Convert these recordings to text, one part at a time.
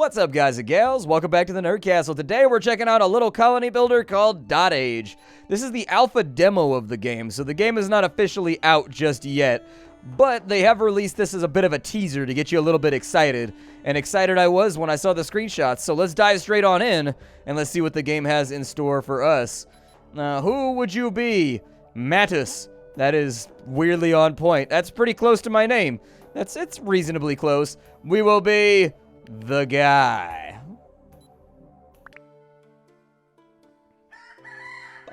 What's up, guys and gals? Welcome back to the Nerd Castle. Today we're checking out a little colony builder called Dotage. This is the alpha demo of the game, so the game is not officially out just yet, but they have released this as a bit of a teaser to get you a little bit excited. And excited I was when I saw the screenshots, so let's dive straight on in and let's see what the game has in store for us. Who would you be? Mattis. That is weirdly on point. That's pretty close to my name. It's reasonably close. We will be the guy.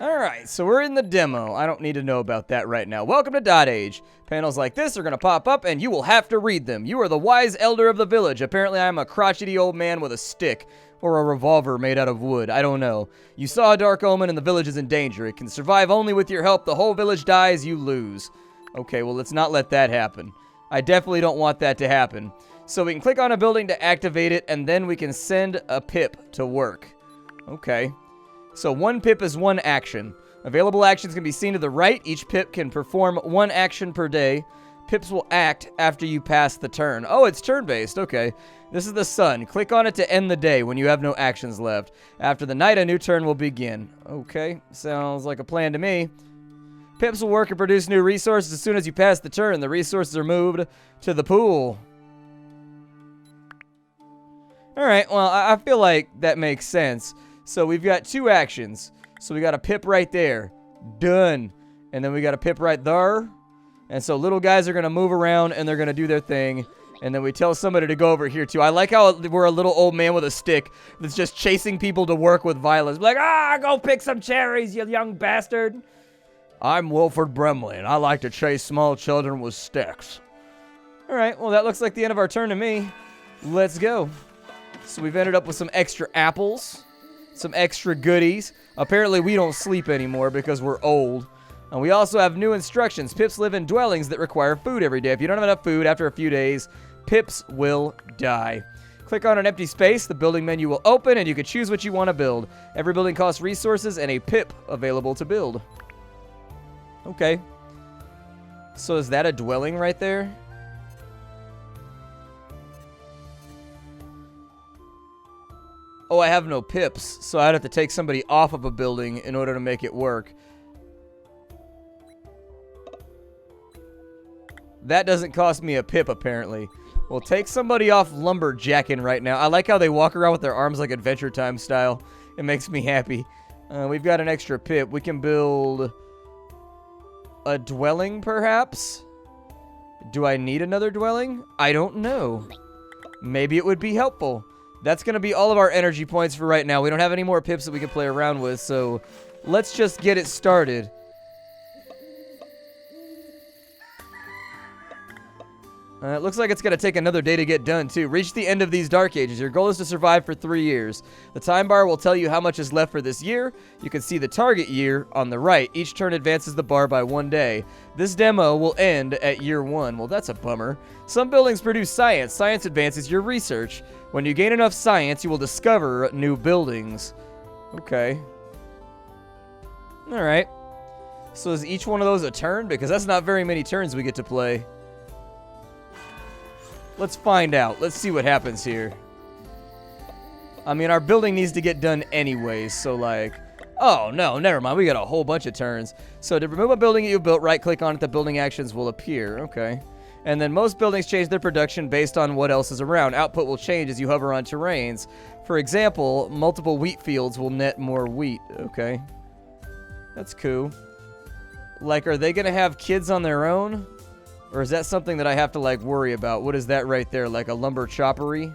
Alright, so we're in the demo. I don't need to know about that right now. Welcome to Dotage. Panels like this are going to pop up and you will have to read them. You are the wise elder of the village. Apparently I am a crotchety old man with a stick. Or a revolver made out of wood. I don't know. You saw a dark omen and the village is in danger. It can survive only with your help. The whole village dies, you lose. Okay, well, let's not let that happen. I definitely don't want that to happen. So we can click on a building to activate it, and then we can send a pip to work. Okay. So one pip is one action. Available actions can be seen to the right. Each pip can perform one action per day. Pips will act after you pass the turn. Oh, it's turn-based. Okay. This is the sun. Click on it to end the day when you have no actions left. After the night, a new turn will begin. Okay. Sounds like a plan to me. Pips will work and produce new resources as soon as you pass the turn. The resources are moved to the pool. Alright, well, I feel like that makes sense. So we've got two actions. So we got a pip right there. Done. And then we got a pip right there. And so little guys are going to move around and they're going to do their thing. And then we tell somebody to go over here too. I like how we're a little old man with a stick that's just chasing people to work with violence. Like, go pick some cherries, you young bastard. I'm Wilford Brimley, and I like to chase small children with sticks. Alright, well, that looks like the end of our turn to me. Let's go. So we've ended up with some extra apples, some extra goodies. Apparently we don't sleep anymore because we're old. And we also have new instructions. Pips live in dwellings that require food every day. If you don't have enough food after a few days, pips will die. Click on an empty space. The building menu will open and you can choose what you want to build. Every building costs resources and a pip available to build. Okay. So is that a dwelling right there? Oh, I have no pips, so I'd have to take somebody off of a building in order to make it work. That doesn't cost me a pip, apparently. We'll take somebody off lumberjacking right now. I like how they walk around with their arms like Adventure Time style. It makes me happy. We've got an extra pip. We can build a dwelling, perhaps? Do I need another dwelling? I don't know. Maybe it would be helpful. That's going to be all of our energy points for right now. We don't have any more pips that we can play around with, so let's just get it started. It looks like it's going to take another day to get done, too. Reach the end of these Dark Ages. Your goal is to survive for 3 years. The time bar will tell you how much is left for this year. You can see the target year on the right. Each turn advances the bar by 1 day. This demo will end at year 1. Well, that's a bummer. Some buildings produce science. Science advances your research. When you gain enough science, you will discover new buildings. Okay. Alright. So is each one of those a turn? Because that's not very many turns we get to play. Let's find out. Let's see what happens here. I mean, our building needs to get done anyways, so like... Oh, no, never mind. We got a whole bunch of turns. So to remove a building that you built, right-click on it. The building actions will appear. Okay. And then most buildings change their production based on what else is around. Output will change as you hover on terrains. For example, multiple wheat fields will net more wheat. Okay. That's cool. Like, are they going to have kids on their own? Or is that something that I have to, like, worry about? What is that right there? Like a lumber choppery?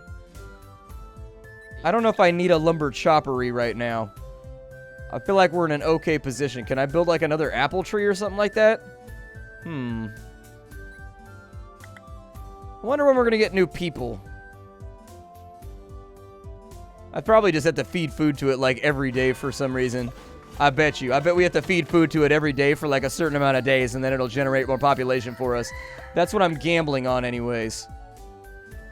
I don't know if I need a lumber choppery right now. I feel like we're in an okay position. Can I build, like, another apple tree or something like that? I wonder when we're going to get new people. I probably just have to feed food to it, like, every day for some reason. I bet you. I bet we have to feed food to it every day for like a certain amount of days, and then it'll generate more population for us. That's what I'm gambling on anyways.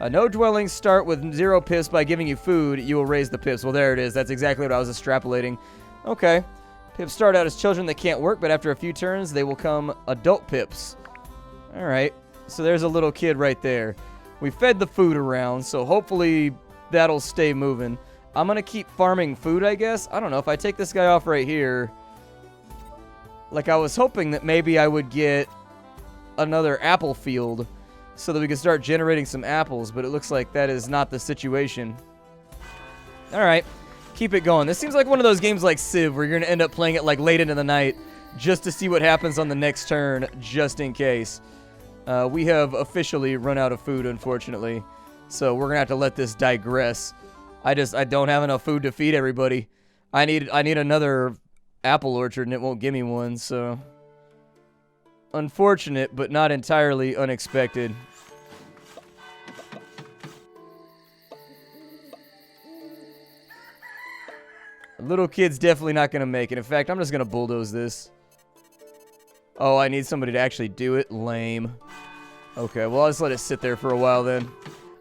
No dwellings start with 0 pips. By giving you food, you will raise the pips. Well, there it is. That's exactly what I was extrapolating. Okay. Pips start out as children that can't work, but after a few turns, they will become adult pips. Alright. So there's a little kid right there. We fed the food around, so hopefully that'll stay moving. I'm going to keep farming food, I guess. I don't know. If I take this guy off right here, like I was hoping that maybe I would get another apple field so that we could start generating some apples, but it looks like that is not the situation. All right, keep it going. This seems like one of those games like Civ where you're going to end up playing it like late into the night just to see what happens on the next turn, just in case. We have officially run out of food, unfortunately, so we're going to have to let this digress. I don't have enough food to feed everybody. I need another apple orchard, and it won't give me one, so unfortunate, but not entirely unexpected. Little kid's definitely not going to make it. In fact, I'm just going to bulldoze this. Oh, I need somebody to actually do it? Lame. Okay, well, I'll just let it sit there for a while then.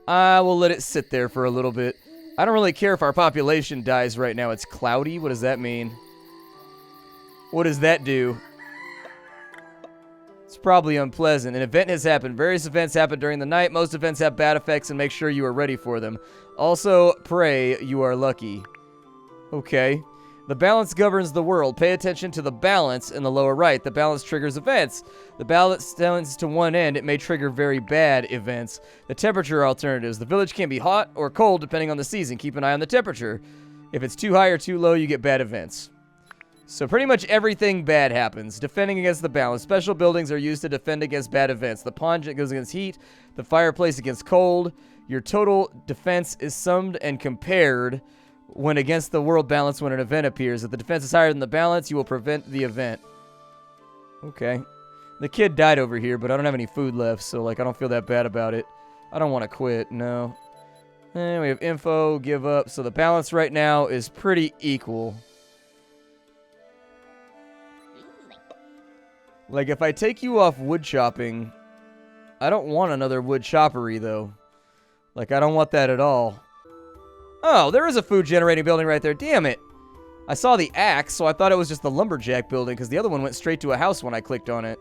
I will let it sit there for a little bit. I don't really care if our population dies right now. It's cloudy. What does that mean? What does that do? It's probably unpleasant. An event has happened. Various events happen during the night. Most events have bad effects, and make sure you are ready for them. Also, pray you are lucky. Okay. The balance governs the world. Pay attention to the balance in the lower right. The balance triggers events. The balance tends to one end. It may trigger very bad events. The temperature alternatives. The village can be hot or cold depending on the season. Keep an eye on the temperature. If it's too high or too low, you get bad events. So pretty much everything bad happens. Defending against the balance. Special buildings are used to defend against bad events. The pond goes against heat. The fireplace against cold. Your total defense is summed and compared when against the world balance when an event appears. If the defense is higher than the balance, you will prevent the event. Okay. The kid died over here, but I don't have any food left, so like I don't feel that bad about it. I don't want to quit, no. And we have info, give up. So the balance right now is pretty equal. Like if I take you off wood chopping, I don't want another wood choppery though. Like I don't want that at all. Oh, there is a food generating building right there. Damn it. I saw the axe, so I thought it was just the lumberjack building because the other one went straight to a house when I clicked on it.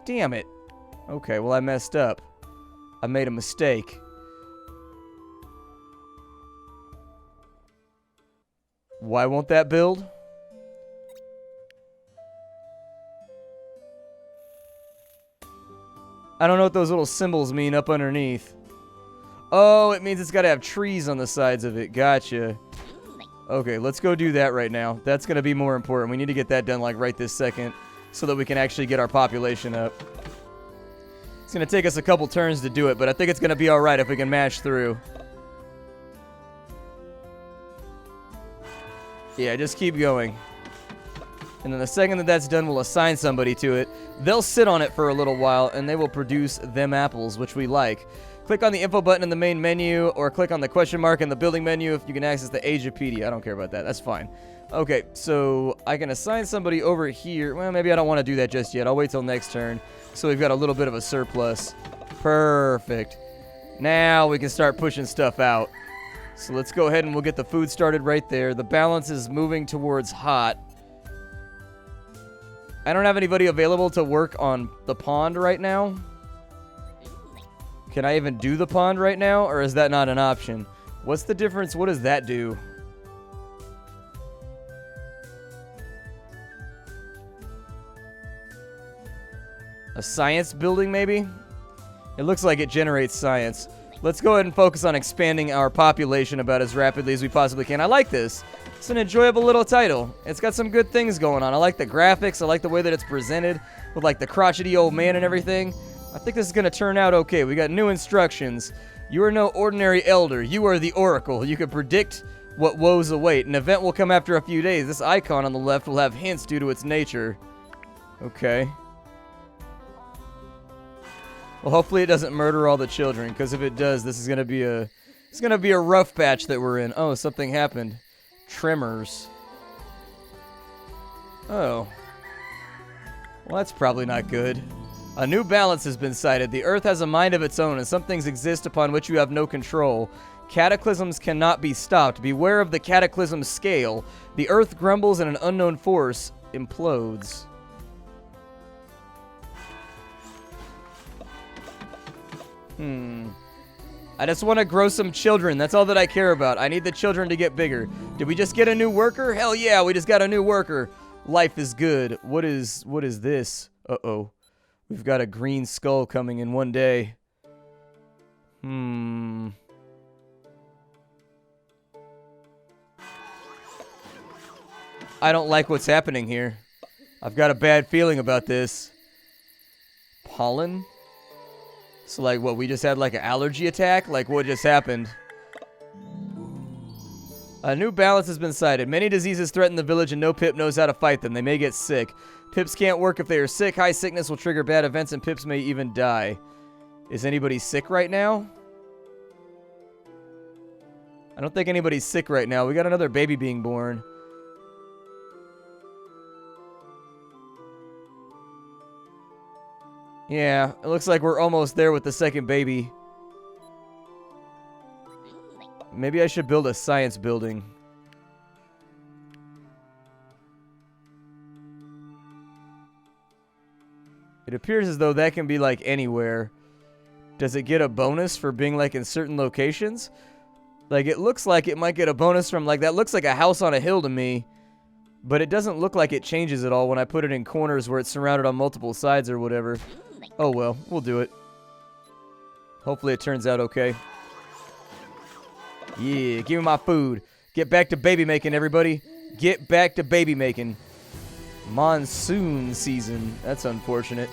Damn it. Okay, well I messed up. I made a mistake. Why won't that build? I don't know what those little symbols mean up underneath. Oh, it means it's got to have trees on the sides of it. Gotcha. Okay, let's go do that right now. That's going to be more important. We need to get that done like right this second so that we can actually get our population up. It's going to take us a couple turns to do it, but I think it's going to be all right if we can mash through. Yeah, just keep going. And then the second that that's done, we'll assign somebody to it. They'll sit on it for a little while, and they will produce them apples, which we like. Click on the info button in the main menu, or click on the question mark in the building menu if you can access the Agepedia. I don't care about that. That's fine. Okay, so I can assign somebody over here. Well, maybe I don't want to do that just yet. I'll wait till next turn. So we've got a little bit of a surplus. Perfect. Now we can start pushing stuff out. So let's go ahead and we'll get the food started right there. The balance is moving towards hot. I don't have anybody available to work on the pond right now. Can I even do the pond right now, or is that not an option? What's the difference? What does that do? A science building, maybe? It looks like it generates science. Let's go ahead and focus on expanding our population about as rapidly as we possibly can. I like this. It's an enjoyable little title. It's got some good things going on. I like the graphics. I like the way that it's presented with like the crotchety old man and everything. I think this is going to turn out okay. We got new instructions. You are no ordinary elder. You are the oracle. You can predict what woes await. An event will come after a few days. This icon on the left will have hints due to its nature. Okay. Well, hopefully it doesn't murder all the children, because if it does, this is going to be a rough patch that we're in. Oh, something happened. Tremors. Oh. Well, that's probably not good. A new balance has been sighted. The Earth has a mind of its own, and some things exist upon which you have no control. Cataclysms cannot be stopped. Beware of the cataclysm scale. The Earth grumbles and an unknown force implodes. I just want to grow some children. That's all that I care about. I need the children to get bigger. Did we just get a new worker? Hell yeah, we just got a new worker. Life is good. What is this? Uh-oh. We've got a green skull coming in one day. I don't like what's happening here. I've got a bad feeling about this. Pollen? So, like, what, we just had, like, an allergy attack? Like, what just happened? A new balance has been cited. Many diseases threaten the village and no Pip knows how to fight them. They may get sick. Pips can't work if they are sick. High sickness will trigger bad events and Pips may even die. Is anybody sick right now? I don't think anybody's sick right now. We got another baby being born. Yeah, it looks like we're almost there with the second baby. Maybe I should build a science building. It appears as though that can be like anywhere. Does it get a bonus for being like in certain locations? Like it looks like it might get a bonus from like that looks like a house on a hill to me. But it doesn't look like it changes at all when I put it in corners where it's surrounded on multiple sides or whatever. Oh well, we'll do it. Hopefully it turns out okay. Yeah, give me my food. Get back to baby making, everybody. Get back to baby making. Monsoon season. That's unfortunate.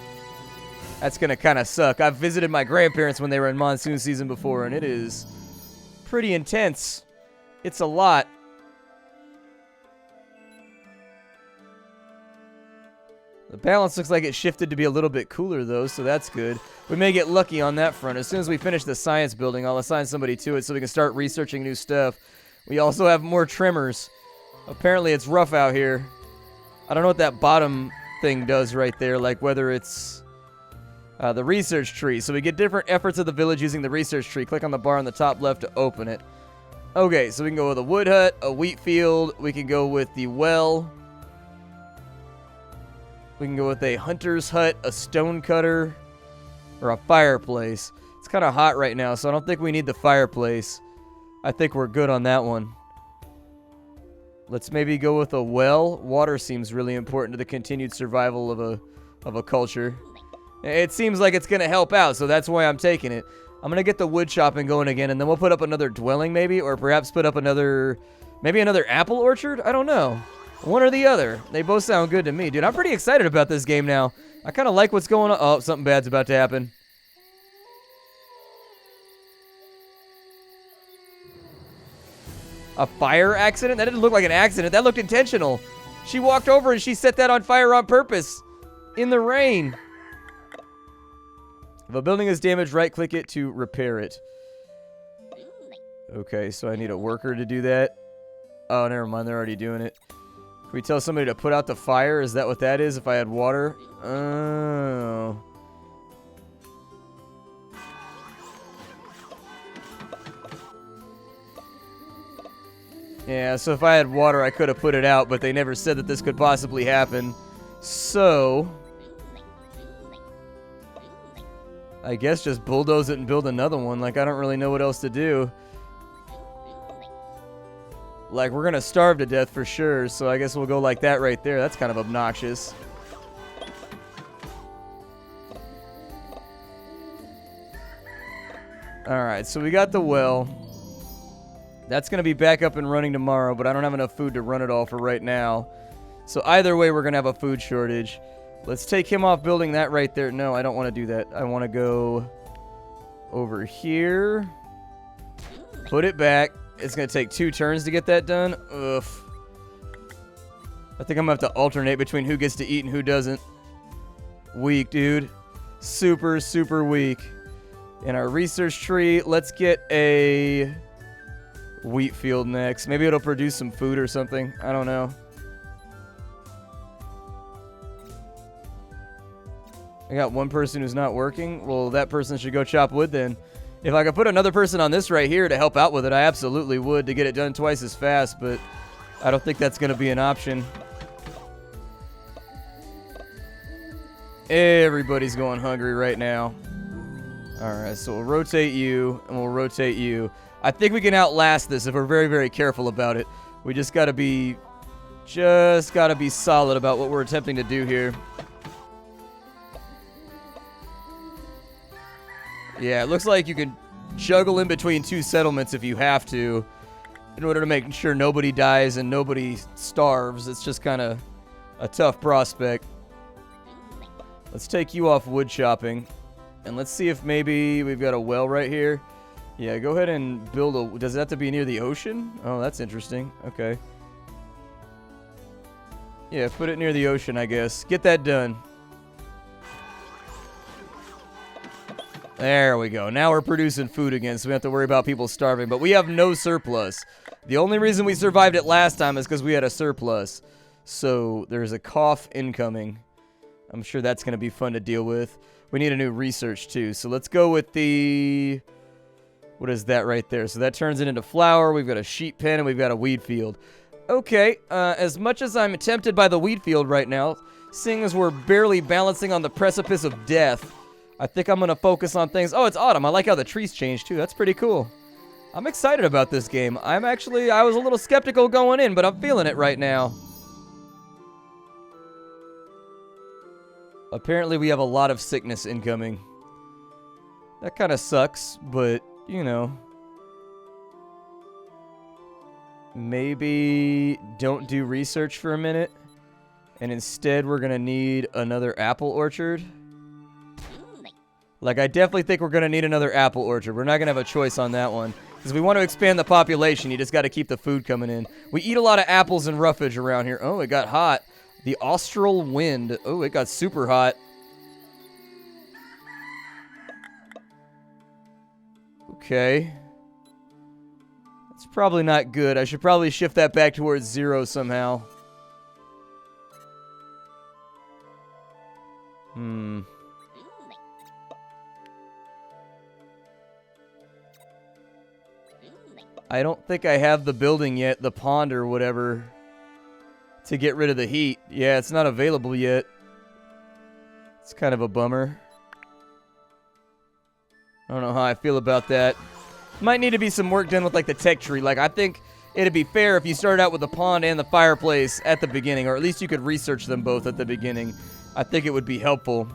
That's going to kind of suck. I've visited my grandparents when they were in monsoon season before, and it is pretty intense. It's a lot. The balance looks like it shifted to be a little bit cooler, though, so that's good. We may get lucky on that front. As soon as we finish the science building, I'll assign somebody to it so we can start researching new stuff. We also have more trimmers. Apparently, it's rough out here. I don't know what that bottom thing does right there, like whether it's the research tree. So we get different efforts of the village using the research tree. Click on the bar on the top left to open it. Okay, so we can go with a wood hut, a wheat field. We can go with the well. We can go with a hunter's hut, a stone cutter, or a fireplace. It's kind of hot right now, so I don't think we need the fireplace. I think we're good on that one. Let's maybe go with a well. Water seems really important to the continued survival of a culture. It seems like it's going to help out, so that's why I'm taking it. I'm going to get the wood chopping going again, and then we'll put up another dwelling maybe, or perhaps put up maybe another apple orchard? I don't know. One or the other. They both sound good to me. Dude, I'm pretty excited about this game now. I kind of like what's going on. Oh, something bad's about to happen. A fire accident? That didn't look like an accident. That looked intentional. She walked over and she set that on fire on purpose. In the rain. If a building is damaged, right-click it to repair it. Okay, so I need a worker to do that. Oh, never mind. They're already doing it. Can we tell somebody to put out the fire? Is that what that is if I had water? Oh. Yeah, so if I had water, I could have put it out, but they never said that this could possibly happen. So I guess just bulldoze it and build another one. Like, I don't really know what else to do. Like, we're going to starve to death for sure, so I guess we'll go like that right there. That's kind of obnoxious. Alright, so we got the well. That's going to be back up and running tomorrow, but I don't have enough food to run it all for right now. So either way, we're going to have a food shortage. Let's take him off building that right there. No, I don't want to do that. I want to go over here. Put it back. It's going to take 2 turns to get that done. Ugh. I think I'm going to have to alternate between who gets to eat and who doesn't. Weak, dude. Super, super weak. In our research tree, let's get a wheat field next. Maybe it'll produce some food or something. I don't know. I got one person who's not working. Well, that person should go chop wood then. If I could put another person on this right here to help out with it, I absolutely would to get it done twice as fast, but I don't think that's going to be an option. Everybody's going hungry right now. Alright, so we'll rotate you, and we'll rotate you. I think we can outlast this if we're very, very careful about it. We just gotta be solid about what we're attempting to do here. Yeah, it looks like you can juggle in between two settlements if you have to, in order to make sure nobody dies and nobody starves. It's just kind of a tough prospect. Let's take you off wood chopping, and let's see if maybe we've got a well right here. Yeah, go ahead and build a... Does it have to be near the ocean? Oh, that's interesting. Okay. Yeah, put it near the ocean, I guess. Get that done. There we go. Now we're producing food again, so we don't have to worry about people starving. But we have no surplus. The only reason we survived it last time is because we had a surplus. So there's a cough incoming. I'm sure that's going to be fun to deal with. We need a new research, too. So let's go with the... What is that right there? So that turns it into flour. We've got a sheep pen, and we've got a weed field. Okay, as much as I'm tempted by the wheat field right now, seeing as we're barely balancing on the precipice of death, I think I'm going to focus on things... Oh, it's autumn. I like how the trees change, too. That's pretty cool. I'm excited about this game. I was a little skeptical going in, but I'm feeling it right now. Apparently, we have a lot of sickness incoming. That kind of sucks, but, you know... Maybe don't do research for a minute, and instead we're going to need another apple orchard. Like, I definitely think we're going to need another apple orchard. We're not going to have a choice on that one. Because we want to expand the population, you just got to keep the food coming in. We eat a lot of apples and roughage around here. Oh, it got hot. The austral wind. Oh, it got super hot. Okay. It's probably not good. I should probably shift that back towards 0 somehow. I don't think I have the building yet, the pond or whatever, to get rid of the heat. Yeah, it's not available yet. It's kind of a bummer. I don't know how I feel about that. Might need to be some work done with, like, the tech tree. Like, I think it'd be fair if you started out with the pond and the fireplace at the beginning, or at least you could research them both at the beginning. I think it would be helpful.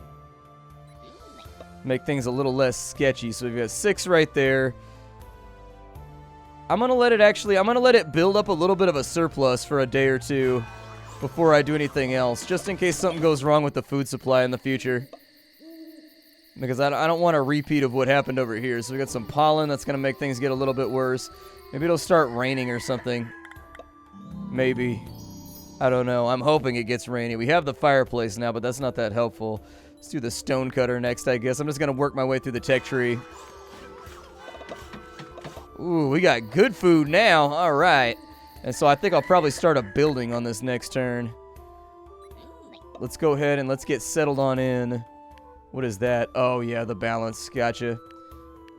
Make things a little less sketchy. So we've got 6 right there. I'm going to let it build up a little bit of a surplus for a day or two before I do anything else, just in case something goes wrong with the food supply in the future. Because I don't want a repeat of what happened over here. So we got some pollen that's going to make things get a little bit worse. Maybe it'll start raining or something. Maybe. I don't know. I'm hoping it gets rainy. We have the fireplace now, but that's not that helpful. Let's do the stone cutter next, I guess. I'm just going to work my way through the tech tree. Ooh, we got good food now. All right. And so I think I'll probably start a building on this next turn. Let's go ahead and let's get settled on in. What is that? Oh, yeah, the balance. Gotcha.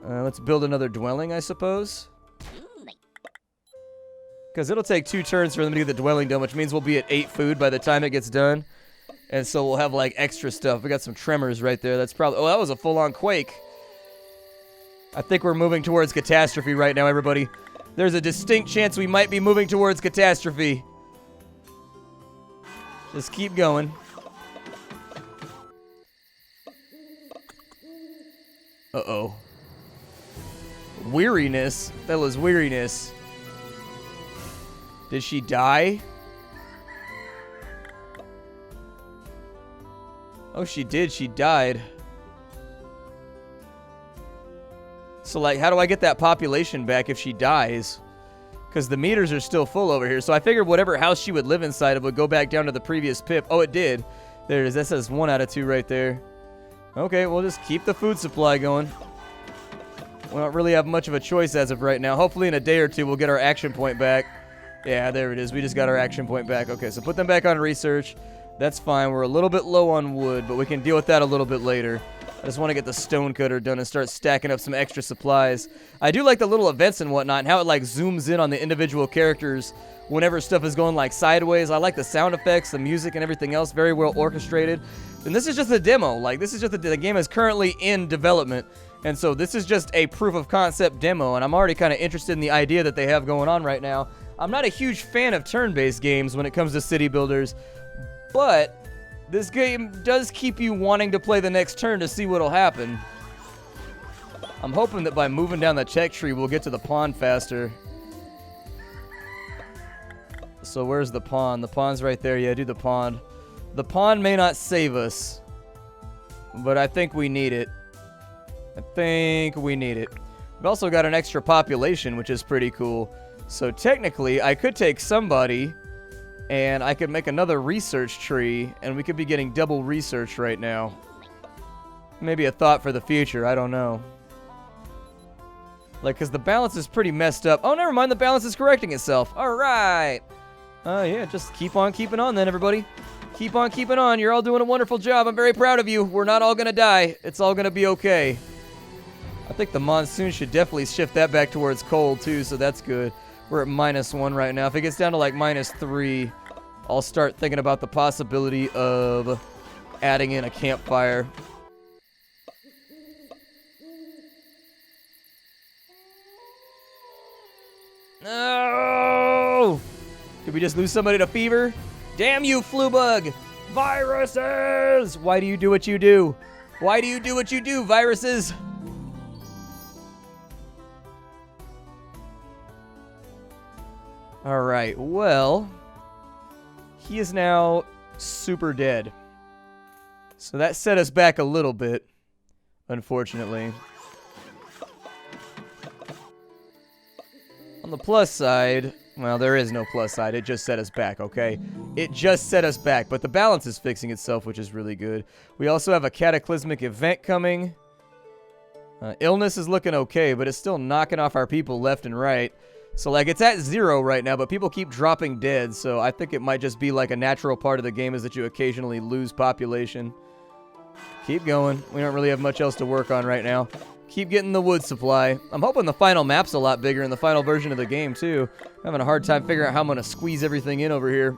Let's build another dwelling, I suppose. Because it'll take 2 turns for them to get the dwelling done, which means we'll be at 8 food by the time it gets done. And so we'll have, like, extra stuff. We got some tremors right there. That's probably... Oh, that was a full-on quake. I think we're moving towards catastrophe right now, everybody. There's a distinct chance we might be moving towards catastrophe. Just keep going. Uh-oh. Weariness? That was weariness. Did she die? Oh, she did. She died. So, like, how do I get that population back if she dies? Because the meters are still full over here. So I figured whatever house she would live inside of would go back down to the previous pip. Oh, it did. There it is. That says 1 out of 2 right there. Okay, we'll just keep the food supply going. We don't really have much of a choice as of right now. Hopefully in a day or 2 we'll get our action point back. Yeah, there it is. We just got our action point back. Okay, so put them back on research. That's fine. We're a little bit low on wood, but we can deal with that a little bit later. I just want to get the stone cutter done and start stacking up some extra supplies. I do like the little events and whatnot and how it like zooms in on the individual characters whenever stuff is going like sideways. I like the sound effects, the music, and everything else. Very well orchestrated. And this is just a demo. Like, this is just the game is currently in development. And so this is just a proof of concept demo, and I'm already kind of interested in the idea that they have going on right now. I'm not a huge fan of turn-based games when it comes to city builders, but this game does keep you wanting to play the next turn to see what'll happen. I'm hoping that by moving down the tech tree, we'll get to the pond faster. So where's the pond? The pond's right there. Yeah, do the pond. The pond may not save us, but I think we need it. I think we need it. We've also got an extra population, which is pretty cool. So technically, I could take somebody, and I could make another research tree, and we could be getting double research right now. Maybe a thought for the future. I don't know. Like, because the balance is pretty messed up. Oh, never mind. The balance is correcting itself. All right. Yeah, just keep on keeping on then, everybody. Keep on keeping on. You're all doing a wonderful job. I'm very proud of you. We're not all going to die. It's all going to be okay. I think the monsoon should definitely shift that back towards cold, too, so that's good. We're at -1 right now. If it gets down to, like, -3, I'll start thinking about the possibility of adding in a campfire. No! Did we just lose somebody to fever? Damn you, flu bug! Viruses! Why do you do what you do? Why do you do what you do, viruses? Alright, well, he is now super dead. So that set us back a little bit, unfortunately. On the plus side, well, there is no plus side. It just set us back, okay? It just set us back, but the balance is fixing itself, which is really good. We also have a cataclysmic event coming. Illness is looking okay, but it's still knocking off our people left and right. So, like, it's at 0 right now, but people keep dropping dead, so I think it might just be, like, a natural part of the game is that you occasionally lose population. Keep going. We don't really have much else to work on right now. Keep getting the wood supply. I'm hoping the final map's a lot bigger in the final version of the game, too. I'm having a hard time figuring out how I'm going to squeeze everything in over here.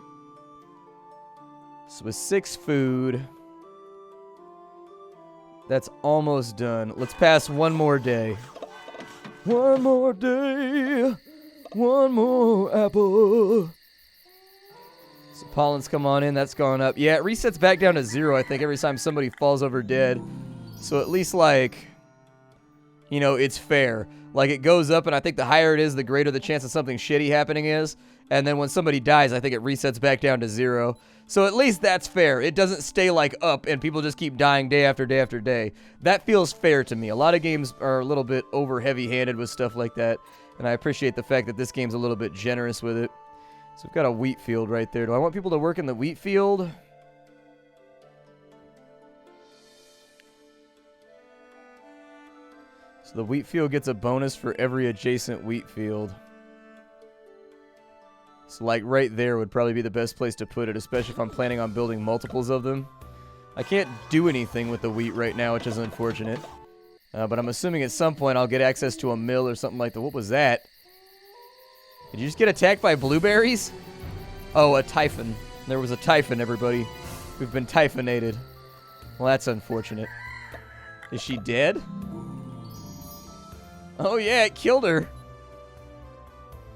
So with 6 food, that's almost done. Let's pass one more day. One more day. One more apple. So pollen's come on in. That's gone up. Yeah, it resets back down to 0, I think, every time somebody falls over dead. So at least, like, you know, it's fair. Like, it goes up, and I think the higher it is, the greater the chance of something shitty happening is. And then when somebody dies, I think it resets back down to 0. So at least that's fair. It doesn't stay, like, up, and people just keep dying day after day after day. That feels fair to me. A lot of games are a little bit over heavy-handed with stuff like that, and I appreciate the fact that this game's a little bit generous with it. So we've got a wheat field right there. Do I want people to work in the wheat field? So the wheat field gets a bonus for every adjacent wheat field. So, like, right there would probably be the best place to put it, especially if I'm planning on building multiples of them. I can't do anything with the wheat right now, which is unfortunate. But I'm assuming at some point I'll get access to a mill or something like that. What was that? Did you just get attacked by blueberries? Oh, a typhon. There was a typhon, everybody. We've been typhonated. Well, that's unfortunate. Is she dead? Oh, yeah, it killed her.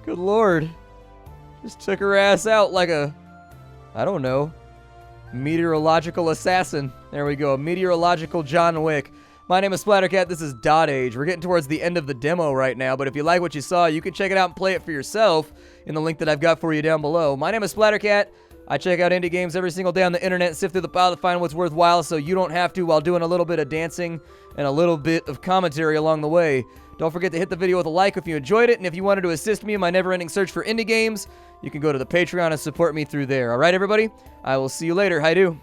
Good lord. Just took her ass out like a, I don't know, meteorological assassin. There we go, a meteorological John Wick. My name is Splattercat, this is Dotage. We're getting towards the end of the demo right now, but if you like what you saw, you can check it out and play it for yourself in the link that I've got for you down below. My name is Splattercat. I check out indie games every single day on the internet and sift through the pile to find what's worthwhile so you don't have to while doing a little bit of dancing and a little bit of commentary along the way. Don't forget to hit the video with a like if you enjoyed it, and if you wanted to assist me in my never-ending search for indie games, you can go to the Patreon and support me through there. All right, everybody? I will see you later. Hi-do.